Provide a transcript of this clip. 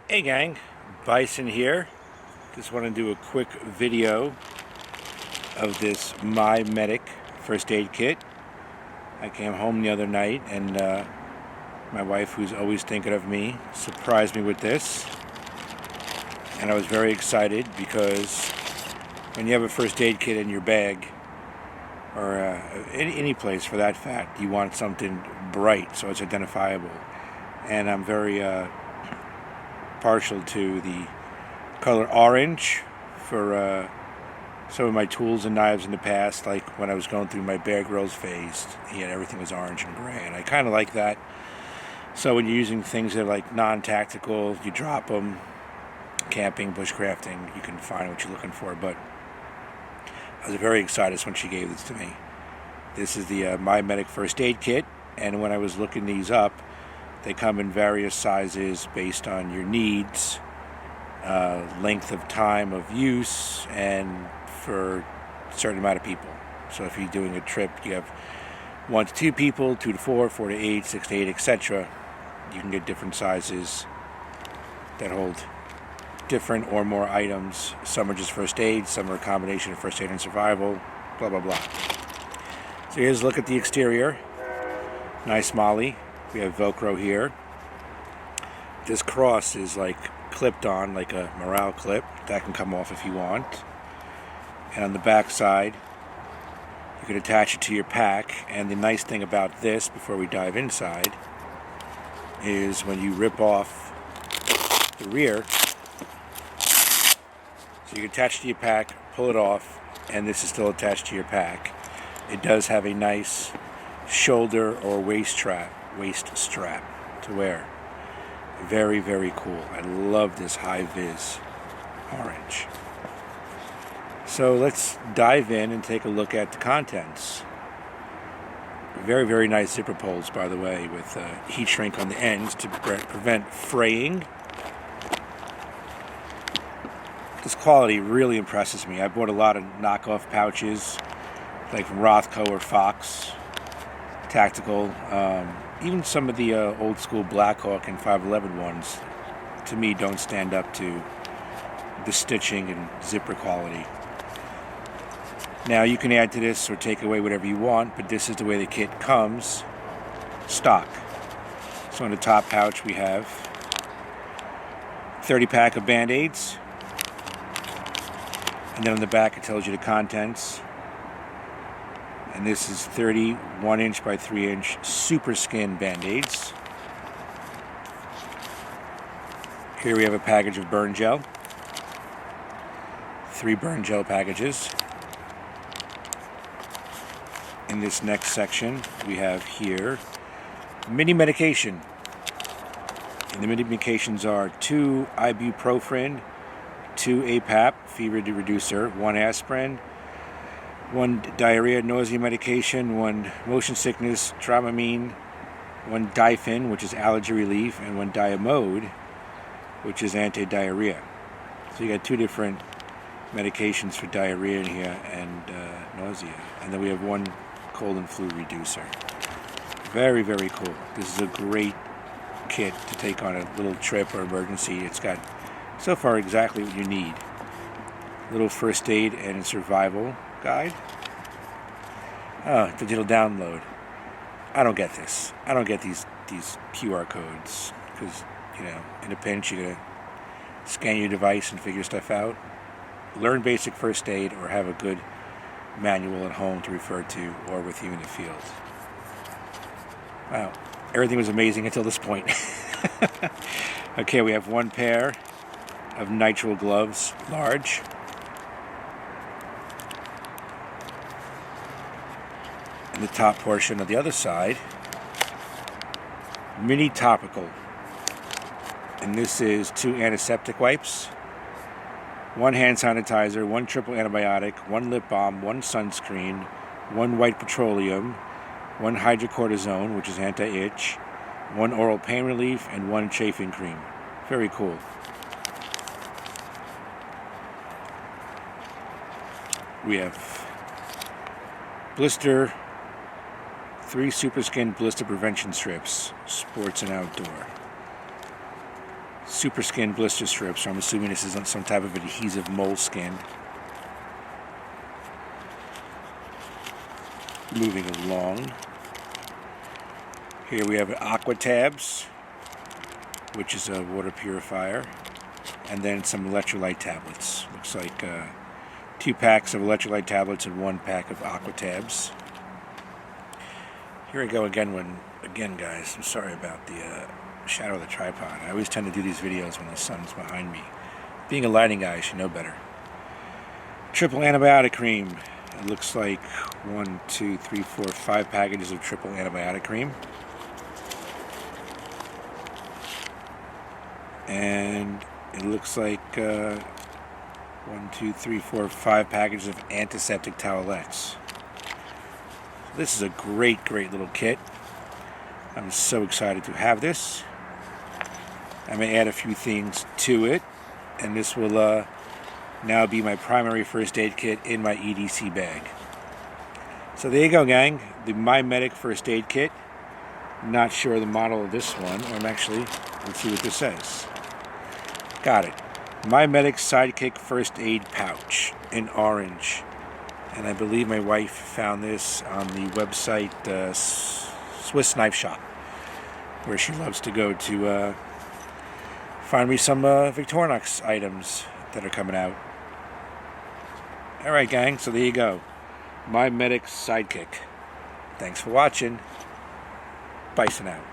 Hey gang, Bison here. Just want to do a quick video of this My Medic first aid kit. I came home the other night and my wife, who's always thinking of me, surprised me with this. And I was very excited because when you have a first aid kit in your bag, or any place for that fact, you want something bright so it's identifiable. And I'm very partial to the color orange for some of my tools and knives in the past, like when I was going through my Bear Grylls phase. Everything was orange and gray, and I kind of like that. So when you're using things that are like non-tactical, you drop them, camping, bushcrafting, you can find what you're looking for. But I was very excited when she gave this to me. This is the My Medic first aid kit, and when I was looking these up, they come in various sizes based on your needs, length of time of use, and for a certain amount of people. So if you're doing a trip, you have 1 to 2 people, 2 to 4, 4 to 8, 6 to 8, etc. You can get different sizes that hold different or more items. Some are just first aid, some are a combination of first aid and survival, blah blah blah. So here's a look at the exterior. Nice molly. We have Velcro here. This cross is like clipped on like a morale clip. That can come off if you want. And on the back side, you can attach it to your pack. And the nice thing about this, before we dive inside, is when you rip off the rear, so you can attach it to your pack, pull it off, and this is still attached to your pack. It does have a nice shoulder or waist strap to wear. Very, very cool. I love this high-vis orange. So let's dive in and take a look at the contents. Very, very nice zipper pulls, by the way, with heat shrink on the ends to prevent fraying. This quality really impresses me. I bought a lot of knockoff pouches, like from Rothko or Fox Tactical. Even some of the old school Blackhawk and 511 ones, to me, don't stand up to the stitching and zipper quality. Now you can add to this or take away whatever you want, but this is the way the kit comes stock. So in the top pouch we have 30 pack of Band-Aids, and then on the back it tells you the contents. And this is 30 1-inch by 3-inch super skin Band-Aids. Here we have a package of burn gel. 3 burn gel packages. In this next section, we have here mini medication. And the mini medications are 2 ibuprofen, 2 APAP, fever reducer, 1 aspirin, 1 diarrhea, nausea medication, 1 motion sickness, Dramamine, 1 Difen, which is allergy relief, and 1 Diamode, which is anti-diarrhea. So you got 2 different medications for diarrhea in here and nausea. And then we have 1 cold and flu reducer. Very, very cool. This is a great kit to take on a little trip or emergency. It's got, so far, exactly what you need. Little first aid and survival guide. Oh, digital download. I don't get this. I don't get these QR codes, because, in a pinch you're gonna scan your device and figure stuff out. Learn basic first aid or have a good manual at home to refer to or with you in the field. Wow, everything was amazing until this point. Okay, we have 1 pair of nitrile gloves, large. In the top portion of the other side, mini topical. And this is 2 antiseptic wipes, 1 hand sanitizer, 1 triple antibiotic, 1 lip balm, 1 sunscreen, 1 white petroleum, 1 hydrocortisone, which is anti-itch, 1 oral pain relief, and 1 chafing cream. Very cool. We have blister 3 Super Skin blister prevention strips, sports and outdoor. super skin blister strips, so I'm assuming this is on some type of adhesive moleskin. Moving along. Here we have aqua tabs, which is a water purifier, and then some electrolyte tablets. Looks like 2 packs of electrolyte tablets and 1 pack of aqua tabs. Here I go again, guys. I'm sorry about the shadow of the tripod. I always tend to do these videos when the sun's behind me. Being a lighting guy, I should know better. Triple antibiotic cream. It looks like 1, 2, 3, 4, 5 packages of triple antibiotic cream. And it looks like 1, 2, 3, 4, 5 packages of antiseptic towelettes. This is a great little kit. I'm so excited to have this. I may add a few things to it, and this will now be my primary first aid kit in my EDC bag. So there you go, gang. The My Medic first aid kit. Not sure the model of this one. Let's see what this says. Got it. My Medic Sidekick first aid pouch in orange. And I believe my wife found this on the website Swiss Knife Shop, where she loves to go to find me some Victorinox items that are coming out. Alright, gang, so there you go. My Medic Sidekick. Thanks for watching. Bison out.